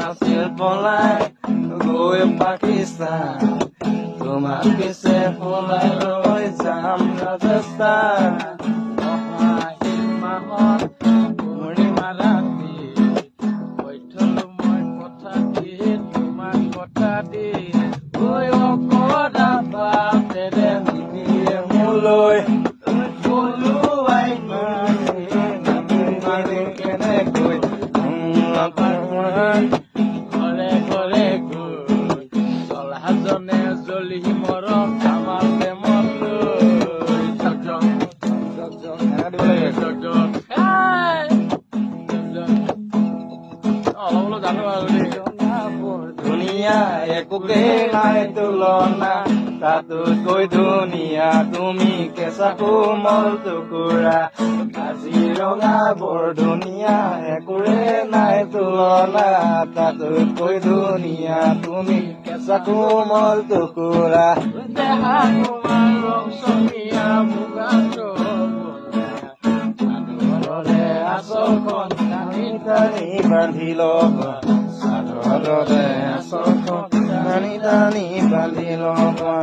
আছিল পলাই গৈ পাকিস্তান তোমাক পিছে পলাই লৈ যাম ৰাজস্থান আহিল মাহত পূৰ্ণিমা ৰাতি কৈ থলো মই কথা দি তোমাক কথা দি কৈ অকৰা বাপেৰে নিদিয়ে মোলৈ পলুৱাই কেনেকৈ ঘৰে ঘৰে গৈ চলাজনে জ্বলি মৰম আমাৰ প্ৰেমত লৈ অলপ জানো আৰু ধুনীয়া একোকে নাই তুলনা তাতোতকৈ ধুনীয়া তুমি কেঁচা কোমল টুকুৰা কাজিৰঙা বৰ ধুনীয়া একোৰে নাই তুলনা তাতোতকৈ ধুনীয়া তুমি কেঁচা কোমল টুকুৰা দেহা তোমাৰ ৰং চমীয়া মুগা চাদৰৰে আঁচলখন টানি টানি বান্ধি ল'বা চাদৰৰে আঁচলখন টানি টানি বান্ধি ল'বা